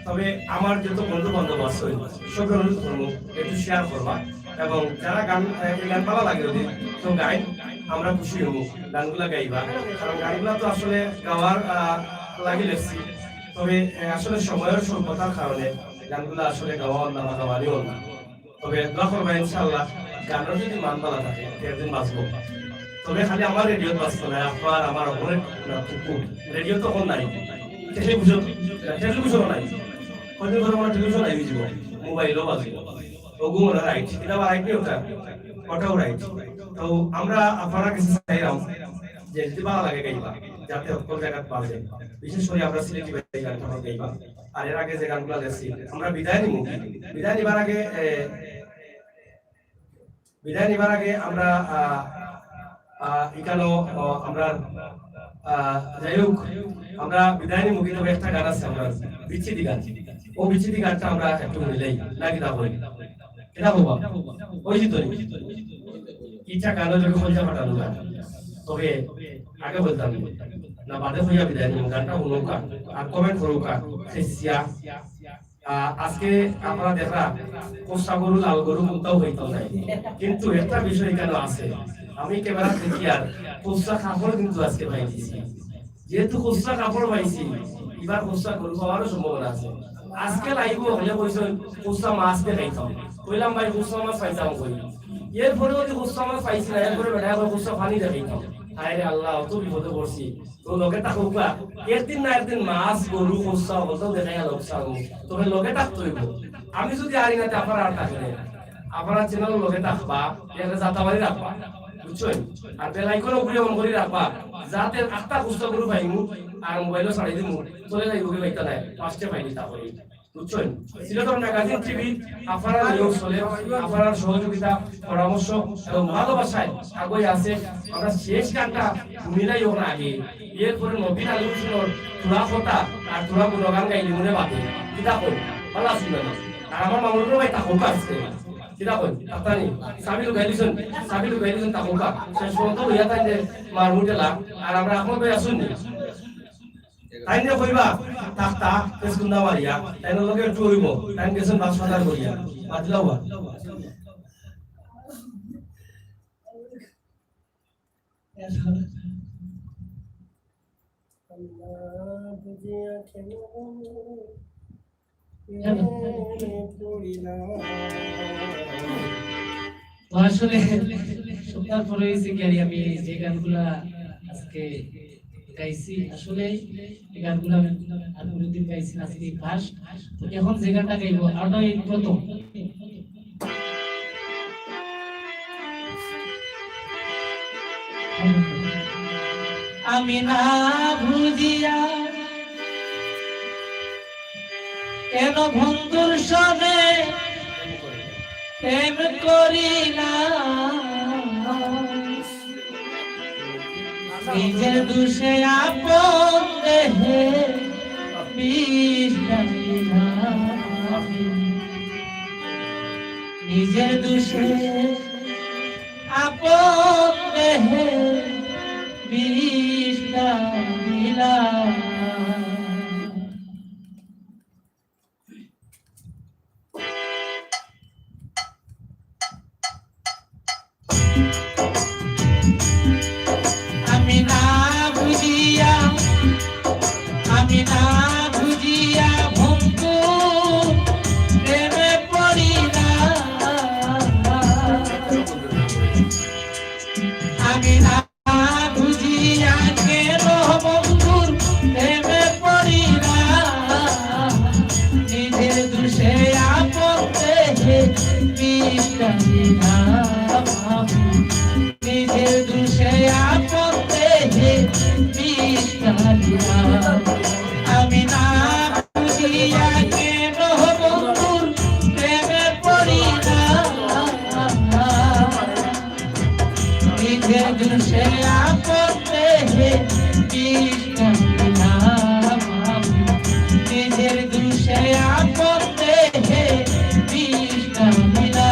S1: তবে আমার যত বন্ধু বান্ধব আছে সবকে অনুরোধ করবো একটু শেয়ার করবা এবং যারা গান এই গান ভালো লাগে ওদের তো গাই আমরা খুশি হবো গানগুলা গাইবা কারণ গানগুলা তো আসলে গাওয়ার লাগি লেখছি তবে আসলে সময়ের স্বল্পতার কারণে গানগুলা আসলে গাওয়া না গাওয়ারই হল না তবে দোয়া করবা ইনশাআল্লাহ গানের যদি মান ভালো থাকে একদিন বাঁচবো তবে খালি আমার রেডিও বাঁচতো না আপনার আমার অনেক রেডিও তো এখন নাই টেলিভিশন নাই কদিন ধরে আমার টেলিভিশন নাই বুঝবো মোবাইলও বাজবো ওগুলো রাইট এটা রাইট নেই ওটাও রাইট তো আমরা আপনারা কাছে চাইলাম যে যদি ভালো লাগে গাইবা যাতে সকল জায়গা বাজে বিশেষ করে আমরা সিলেটি গানটা গাইবা আর এর আগে যে গানগুলো দেখছি আমরা বিদায় নিবার আগে আমরা এখানেও আমরা যাই হোক আমরা বিদায় নিব কিন্তু একটা গান আছে আমরা বিচ্ছিতি গান ও বিচ্ছিতি গানটা আমরা একটু মিলাই নাকি না বলি এটা বাবা ওই তো ইচ্ছা গান যখন হইয়া পাঠানো গান তবে আগে বলতাম না বাদে হইয়া বিদায় নিব গানটা হনুকা আর কমেন্ট করুকা সেসিয়া আজকে আপনারা দেখা কোসা গরু লাল গরু কোথাও হইতো নাই কিন্তু একটা বিষয় এখানে আছে আমি ক্যামেরা দেখি আর কোসা কাপড় কিন্তু আজকে পাইছি যেহেতু কোসা কাপড় পাইছি এবার কোসা গরু পাওয়ারও সম্ভাবনা আছে আজকে লাইভ হলে কইছেন কোসা মাছ দেখাইতাম কইলাম ভাই কোসা মাছ পাইতাম কই এরপরে যদি কোসা মাছ পাইছি না এরপরে বেড়া কোসা পানি দেখাইতাম আরে আল্লাহ অত বিপদে পড়ছি তো লগে থাকুকা একদিন না একদিন মাছ গরু কোসা বলতো দেখাই গেল তোকে লগে থাকতে হইব আমি যদি আরি না আপনারা আর থাকলে আপনারা চ্যানেল লগে থাকবা এখানে যাতাবাড়ি রাখবা বুঝছেন আর বেলাইকন উপরে অন করে রাখবা যাতে আটটা কোসা গরু পাইমু আর মোবাইলও ছাড়াই দিমু চলে যাইব কি বাইতা নাই পাঁচটা পাইনি তারপরে বুঝছেন সিলেটর ম্যাগাজিন টিভি আপনারা নিউজ চলে আপনার সহযোগিতা পরামর্শ এবং ভালোবাসায় আগুই আছে আমরা শেষ গানটা মিলাই ওখানে আগে এরপরে নবীন আলোচনার তুলা কথা আর তুলা গুণগান গাইলি মনে বাদে কিতা কই ভালো আসছিল না আর আমার মামুনুর ভাই তা হোক আসছে কিতা কই আপনানি সাবিলু গাইলিছেন তা হোক শেষ পর্যন্ত হইয়া তাই যে মারমুটেলা আর আমরা এখন ভাই আসুননি তাই না কইবা তাক্তা তেসকুন্দা মারিয়া তাই না লগে একটু হইব তাই গেছেন বাসপাতার করিয়া বাদলাও বা
S2: আসলে সপ্তাহ পরে হয়েছে কি আমি যে গানগুলা আজকে গাইছি আসলে এই গানগুলো আর কোনোদিন গাইছি না আজকে ফার্স্ট তো এখন যে গানটা গাইবো আর এই প্রথম আমি না বুঝিয়া কেন বন্ধুর সনে প্রেম করি না নিজের দুষে আপন দেহে বিষ ঢালি না নিজের দুষে আপন দেহে বিষ ঢালি না আমি না বুঝিয়া ভঙ্গু প্রেমে পড়ি না আমি না বুঝিয়া কেন বন্ধুর প্রেমে পড়ি না নিজের দুষে আপন দেহে বিষ ঢালি না নিজের দুষে আপন দেহে বিষ ঢালি না আমি না বুঝিয়া কেন বন্ধুর প্রেমে পড়ি না নিজের দুষে আপন দেহে বিষ ঢালি না নিজের দুষে আপন দেহে বিষ ঢালি না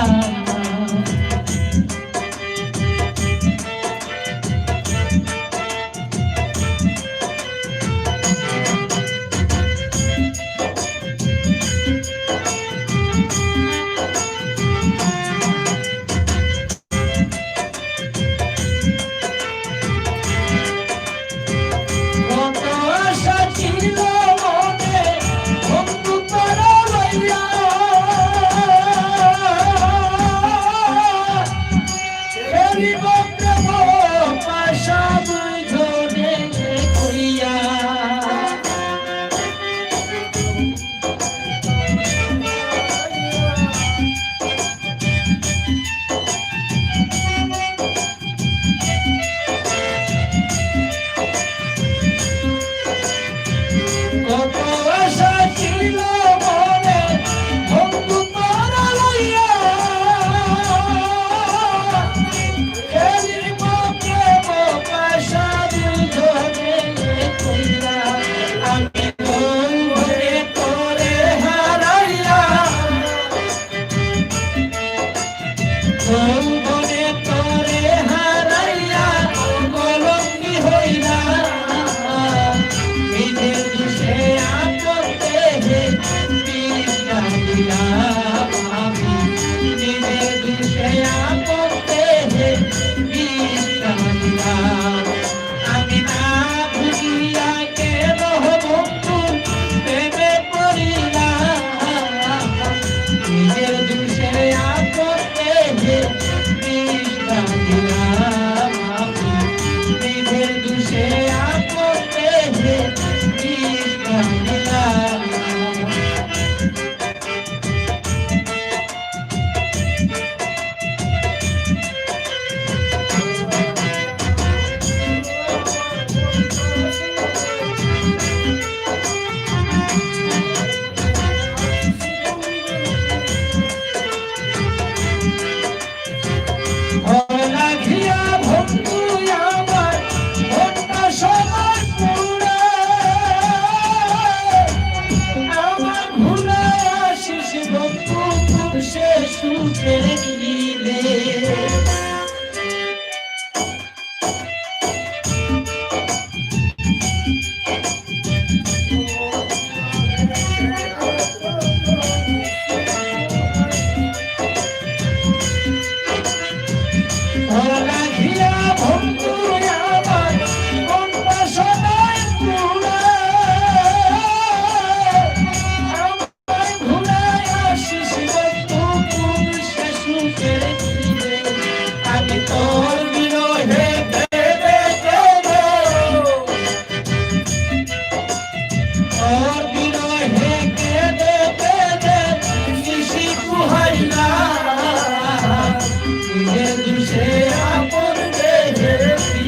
S3: নিজের দুষে আপন দেহে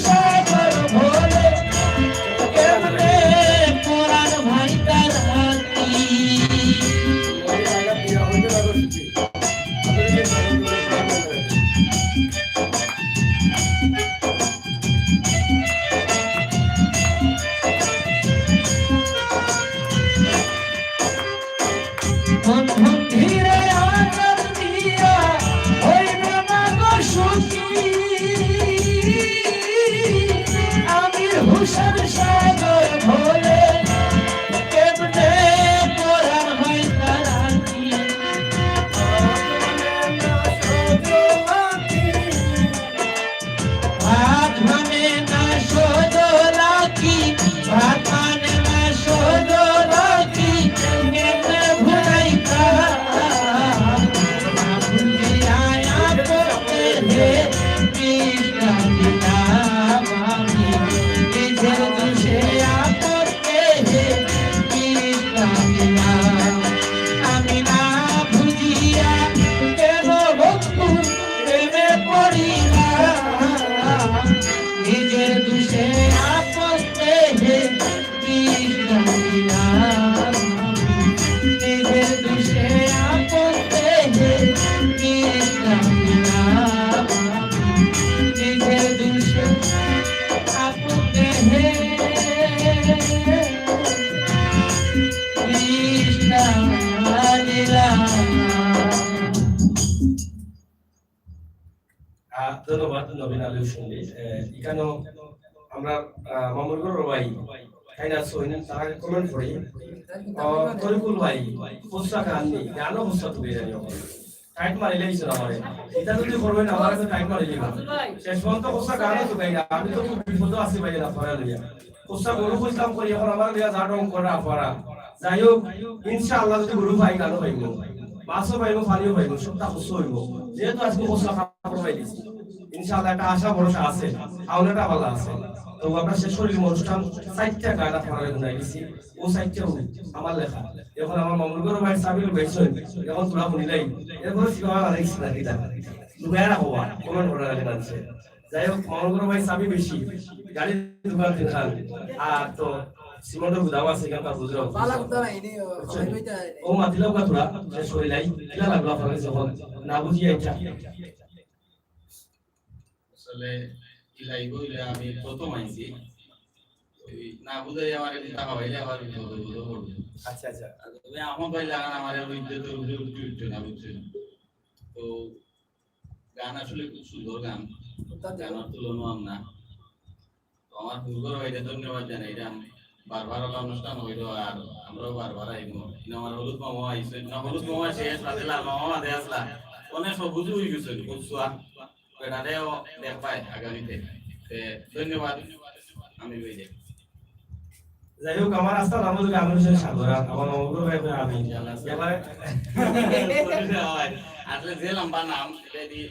S2: সাগর ভোলে কেমনে পরাণ ভাই তার হাতি ধীরে আনন্দ দিয়া হইবে না গো সুখী আমি হুসার সাগর ভোলে কেমনে পরাণ ভাই তার হাতি ভাত মানে না সদলাকি ভাত মানে না সদলাকি কেমনে ভুলাইতা ভুলে আয়া করতে হে কৃষ্ণ দিলাম আমি নিজের দোষে আপতে হে কৃষ্ণ দিলাম আমি না বুঝিয়া কেন বন্ধু প্রেমে পড়িলাম নিজের দোষে আপতে হে কৃষ্ণ দিলাম নিজের দোষে আপতে হে কৃষ্ণ দিলাম নিজের দোষে আপতে হে কৃষ্ণ দিলাম
S1: ধন্যবাদ নবীন আলী সঙ্গে এখানেও আমরা মামুনুর ভাই তাই না সৈন তারা কমেন্ট করি তরিকুল ভাই পুস্তক আননি গানও পুস্তক তুলে জানি টাইট মারিলে ইসো আমারে এটা যদি করবেন আমার কাছে টাইট মারিলে শেষ পর্যন্ত পুস্তক গানও তো গাই আমি তো খুব বিপদ আছি ভাই না পড়া লইয়া পুস্তক গুরু বুঝতাম করি এখন আমার লিয়া জাডং করা পড়া যাই হোক ইনশাআল্লাহ যদি গুরু ভাই গানও পাইব মাছও পাইব পানিও পাইব সবটা খুশি হইব যেহেতু আজকে পুস্তক আমরা পাই দিছি ইনশাআল্লাহ একটা আশা ভরসা আছে আওনাটা ভালো আছে তো আমরা শেষ করি অনুষ্ঠান 60টা গান আপনারা গুনাই দিছি ও 60টাও আমার লেখা এখন আমার মামুনুর ভাই সাবিল বেশন এখন তোরা শুনিলাই এরপর সিনেমা আরেকছি না কিটা লুগায়রা হওয়া কমেন্ট করা লাগছে যাই হোক মামুনুর ভাই সাবি বেশি গাড়ি দোকান দিন আর তো সিমন্ডর গুদাও আছে কেনটা বুঝরাও ও মাতিলাও কা তোরা শেষ করিলাই কিলা লাগলো আপনাদের যখন না বুঝিয়া ইচ্ছা
S4: আসলে ইলাই বইলে আমি প্রথম আইছি ওই না বুঝাই আমার এটা ভাবাইলে আমার বুঝো পড়বে
S1: আচ্ছা আচ্ছা
S4: তবে আমার ভাই লাগান আমার ইজ্জতের উপরে উঠতে না বুঝছেন তো গান আসলে খুব সুন্দর গান গানের তুলনা না তো আমার পূর্বর ভাইদের ধন্যবাদ জানাই এটা বারবার অনুষ্ঠান হইলো আর আমরাও বারবার আইবো আমার হলুদ মামা আইছে না হলুদ মামা শেষ সাথে লাল মামা দে আসলা অনেক সবুজ হয়ে গেছে কুসুয়া এটাতেও দেখ পায় আগামীতে ধন্যবাদ আমি বইলে
S1: যাই হোক আমার রাস্তা নাম হলো আমি সাগর আমার মামুনুর ভাই আমি এবারে
S4: আসলে যে লম্বা নাম এটা দি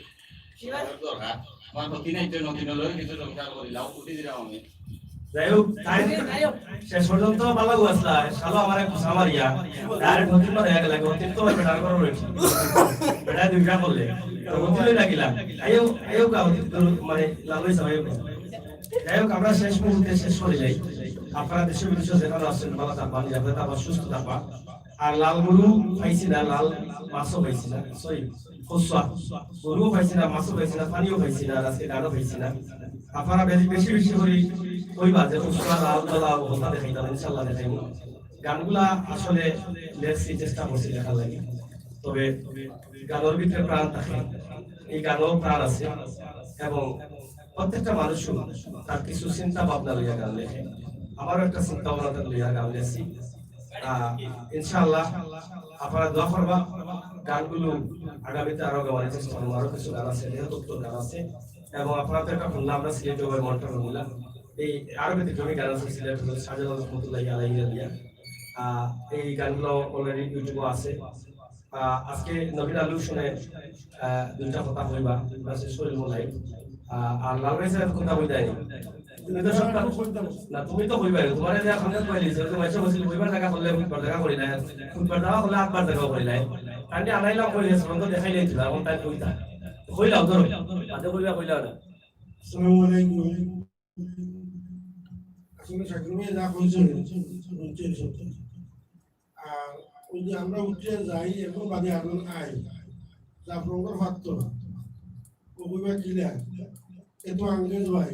S4: দরকার আমার প্রতি নাই তো নতুন লই কিছু সংসার করিলাও উঠি দিলাম আমি
S1: যাই হোক শেষ পর্যন্ত ভালো আসলা শালো আমার এক সামারিয়া ডাইরেক্ট নতুন হয়ে গেল নতুন তো বেটার করো রয়েছে বেটা দুইটা বললে তো নতুন লাগিলা আইও আইও কা মানে লালই সবাই যাই হোক আমরা শেষ মুহূর্তে শেষ করে যাই আপনারা দেশে বিদেশে যেখানে আসছেন ভালো থাকবেন যাতে আবার সুস্থ থাকবা আর লাল গরু পাইছি না লাল মাছও পাইছি না সরি খুসা গরু পাইছি না মাছও পাইছি না পানিও পাইছি না আজকে গানও পাইছি না আপনারা বেশি বেশি করে কইবা যে খুসা লাল লাল হতা দেখাইতাম ইনশাআল্লাহ দেখাইব গানগুলা আসলে লেখছি চেষ্টা করছি লেখার লাগে তবে গানের ভিতরে প্রাণ থাকে এই গানেও প্রাণ আছে এবং প্রত্যেকটা মানুষ তার কিছু চিন্তা ভাবনা লইয়া গান লেখে আমারও একটা চিন্তা ভাবনা লইয়া গান লেখছি ইনশাআল্লাহ আপনারা দোয়া করবা গানগুলো আগামীতে আরো গাওয়ার চেষ্টা করবো আরো কিছু গান আছে দেহতত্ত্ব গান আছে এবং আপনাদের একটা শুনলাম আমরা সিলেট ওভার মন্টন শুনলাম এই আরো ব্যতিক্রমী গান আছে সিলেট শাহজালাল রহমতুল্লাহি আলাইহি দিয়া এই গানগুলো অলরেডি ইউটিউবে আছে আজকে নবীন আলু শুনে দুইটা কথা কইবা শেষ করে লাইভ আর লাল ভাই সাহেব কথা কই দেয়নি তুমি তো সব না তুমি তো কইবা তোমার যে এখন কইলি যে তুমি এসে বসিল কইবার জায়গা করলে ফুটবার জায়গা করি না ফুটবার জায়গা করলে আটবার জায়গা করি না কান্দি আনাইলাম কইলে সরন্ত দেখাইলে ছিল এখন তাই কইতা কইলাও ধরো আদে কইবা কইলাও না
S3: আসসালামু আলাইকুম। আসলে শাকিল ভাই যা কইছেন বুঝছেন সত্যি। আর ওই যে আমরা উঠে যাই এখন বাদে আগুন আই জাফরঙ্গর ফাত্ত কইবা কিলা এত আঙ্গেজ ভাই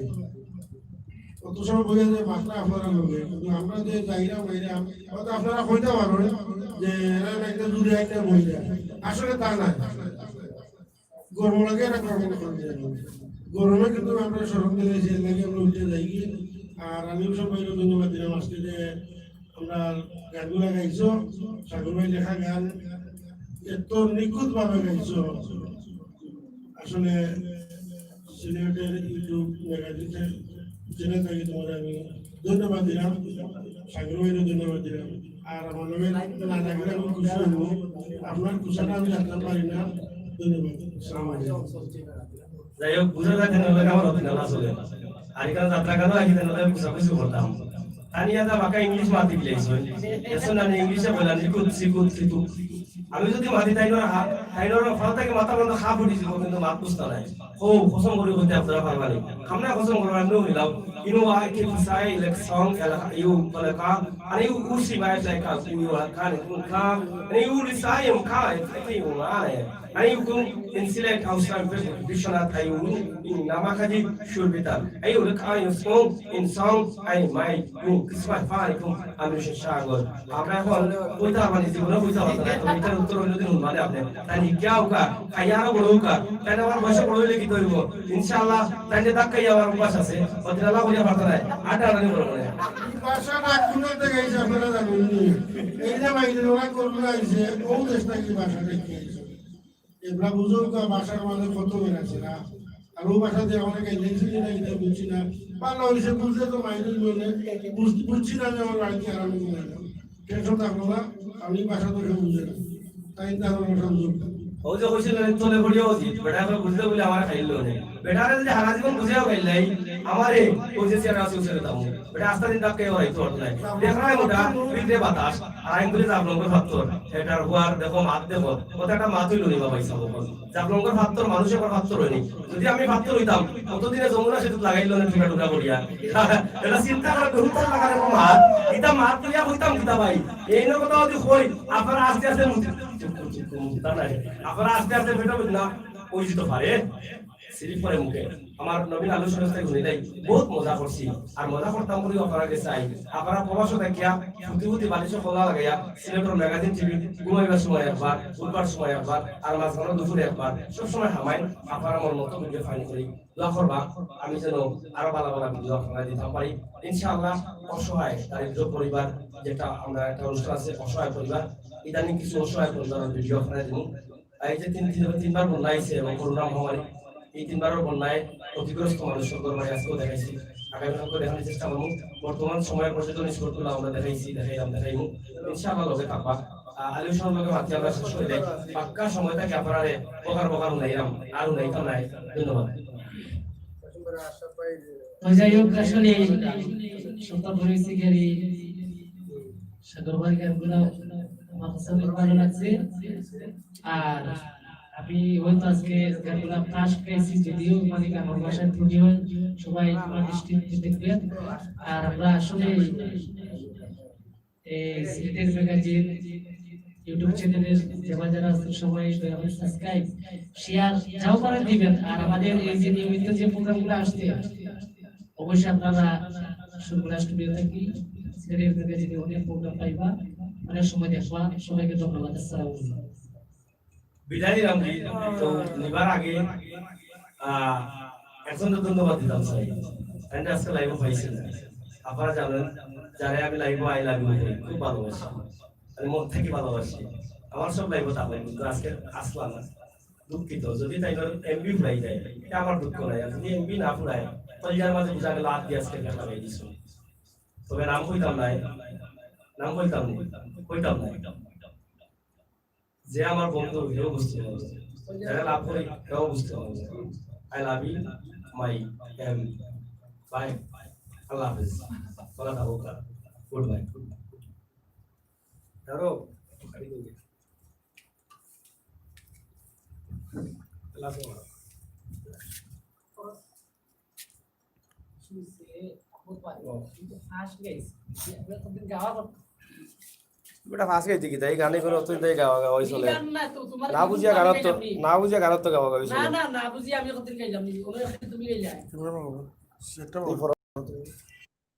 S3: কত সময় বোঝা যায় মাত্রা আপনারা লোকে কিন্তু আমরা যে যাইরা বাইরা হয়তো আপনারা কইতে পারেন যে এরা একটা দূরে একটা বইরা আসলে তা না গরম লাগে এটা গরম করে গরমে কিন্তু আমরা সরম দিলে যে লাগে আমরা উঠে যাই আর আমিও সবাই ধন্যবাদ দিলাম আজকে যে আমরা গানগুলা গাইছো সাগর ভাই লেখা গান এত নিখুঁত ভাবে গাইছো আসলে সিলেটের ইউটিউব ম্যাগাজিনের জেনে থাকি তোমার আমি ধন্যবাদ দিলাম সাগর ভাইকে ধন্যবাদ দিলাম আর আমার নামে না থাকলে আমি খুশি হইব আপনার খুশিটা আমি জানতে পারি না ধন্যবাদ আসসালামু আলাইকুম
S1: যাই হোক বুঝে থাকেন আমার অভিনয় আসলে আর এখানে যাত্রা গানও আগে কিছু করতাম তানিয়া দা বাঁকা ইংলিশ মাতি দিলেছ এখন আমি ইংলিশে বললাম সিকুত সিতু আমি যদি মাতি তাইনোর ফল থেকে মাথা বন্ধ খা ফুটি দিব কিন্তু মাত বুঝতে নাই ও কসম করে কইতে আপনারা পারবানি আমরা কসম করে আমিও হইলাম ইনো আই কি সাই লাইক সং এলা ইউ বলে কা আর ইউ উসি বাই লাইক কা ইউ কান কা ইউ লিসাই এম কা ইউ আয় ayu kum in select outside Vishwanath ayu in Namakadi Shurbital ayu look ayu song in song I my you kismat farikum amrisha shagor apna এখন কইতা মানে জীবনে কইতা হতো না তো এটার উত্তর হলো দিন মানে আপনি তানি কি হোকা খায়ারো বড় হোকা তাই আমার বয়স বড় হইলে কি কইব ইনশাআল্লাহ তাই ধাক্কাই আমার উপাস আছে ওদের আল্লাহ বলে পারতা না আটা আনি বড় মানে
S3: ভাষা না কোন থেকে এসে আপনারা জানেন এই যে বাইরে ওরা করবে আইছে ও দেশটা কি ভাষা দেখে এবার বুঝুন তো ভাষার মাঝে কত বের আছে না আর ও ভাষা দিয়ে অনেক লিখছি না এটা বুঝছি না বাংলা হইছে বুঝলে তো মাইনে বলে বুঝছি না যে আমার বাড়িতে আরাম করে না টেনশন থাকবো না আমি ভাষা তো বুঝে না তাই তো আমার ভাষা বুঝুন
S1: ও যে কইছিল তোলে পড়িও উচিত বেটা করে বুঝতে বলে আমার খাইলো না বেটারে যদি হারা জীবন বুঝেও খাইলাই আমারে কইছে সে রাসু ছেড়ে দাও বেটা আস্তা দিন ডাকে হয় তো নাই দেখায় মোটা বিদে বাতাস আর আইন বলে জাবলঙ্গর ফাত্তর এটার হুয়ার দেখো মাত দেখো কথাটা মাত হইলো নি বাবা ইসা বল জাবলঙ্গর ফাত্তর মানুষের পর ফাত্তর হইনি যদি আমি ফাত্তর হইতাম কতদিনে যমুনা সেতু লাগাইলো না টুকা টুকা করিয়া এটা চিন্তা করে বহুত লাগারে মাত ইতা মাত করিয়া হইতাম কিতা ভাই এই না কথা যদি কই আপনারা আস্তে আস্তে আপনারা আস্তে আস্তে বেটা না ওই তো পারে সিরিফ পরে মুখে আমার নবীন আলোচনা থেকে শুনিলাই বহুত মজা করছি আর মজা করতাম বলে আপনারা কাছে চাই আপনারা প্রবাস দেখিয়া ফুটি বালিশ খোলা লাগাইয়া সিলেটের ম্যাগাজিন টিভি ঘুমাইবার সময় একবার উঠবার সময় একবার আর মাঝখানে দুপুরে একবার সবসময় হামাই আপনারা আমার মতো ভিডিও ফাইন করি দোয়া করবা আমি যেন আরো ভালো ভালো ভিডিও আপনারা দিতে পারি ইনশাআল্লাহ অসহায় দারিদ্র পরিবার যেটা আমরা একটা অনুষ্ঠান আছে অসহায় পরিবার ইদানিং কিছু অসহায় পরিবারের ভিডিও আপনারা দিন এই যে তিনবার বন্যা আইছে এবং করোনা মহামারী এই তিনবারের বন্যায় ক্ষতিগ্রস্ত মানুষের ঘরবাড়ি আজকেও দেখাইছি আগামী কালকে দেখানোর চেষ্টা করবো বর্তমান সময়ের পর্যটন স্পটগুলো আমরা দেখাইমু ইনশাআল্লাহ লগে থাকবা আলোচনার লগে মাতি আমরা শেষ করে দেয় পাক্কা সময় থাকে আপনারা বকার উনাইরাম আর উনাইতাম নাই ধন্যবাদ
S2: যাই হোক আসলে সত্য পরিস্থিতি সাগর ভাই গানগুলো আমার কাছে অনেক ভালো লাগছে আর আমি হয়তো আজকে গানগুলো পাশ পেয়েছি যদিও মানে আমার ভাষায় ত্রুটি হয় সবাই আমার দৃষ্টিতে দেখবেন আর আমরা আসলে এই সিলেটের ম্যাগাজিন ইউটিউব চ্যানেলের যারা সবাই সাবস্ক্রাইব শেয়ার যাও করে দিবেন আর আমাদের এই যে নিয়মিত যে প্রোগ্রামগুলো আসছে অবশ্যই আপনারা শুক্রবার স্টুডিও থেকে সিলেটের ম্যাগাজিনে অনেক প্রোগ্রাম পাইবা অনেক সময় দেখবা সবাইকে ধন্যবাদ আসসালামু আলাইকুম
S1: বিদায় নিলাম তো নিবার আগে এখন তো ধন্যবাদ দিতাম স্যার এন্ড আজকে লাইভে পাইছেন আপনারা জানেন যারা আমি লাইভে আই লাভ ইউ খুব ভালোবাসি আমি মন থেকে ভালোবাসি আমার সব লাইভে থাকবেন কিন্তু আজকে আসলাম না দুঃখিত যদি তাই এমবি ফুরাই যায় এটা আমার দুঃখ নাই আর যদি এমবি না ফুরায় কলজার মাঝে বুঝা গেল হাত দিয়ে আজকে দেখা লাগাই দিছো তবে নাম কইতাম নাই যে আমার বন্ধু হেও বুঝতে পারবে যারা লাভ করে হেও বুঝতে পারবে আই লাভ ইউ মাই এম বাই আল্লাহ হাফেজ বলা থাকুক গুড বাই ধরো আল্লাহ
S2: পারি কিন্তু ফার্স্ট গাইস আমরা তো দিন গাওয়া করতে
S1: বেটা ফাঁস গাইতে কি তাই গানে করে অতই তাই গাওয়া গাওয়া চলে
S2: গান না তো তোমার
S1: না বুঝিয়া গানত তো না বুঝিয়া গানত তো গাওয়া গাওয়া
S2: না
S1: চলে
S2: না না বুঝি আমি কতদিন গাইলাম নি ওরা তুমি গাইলা
S3: সেটা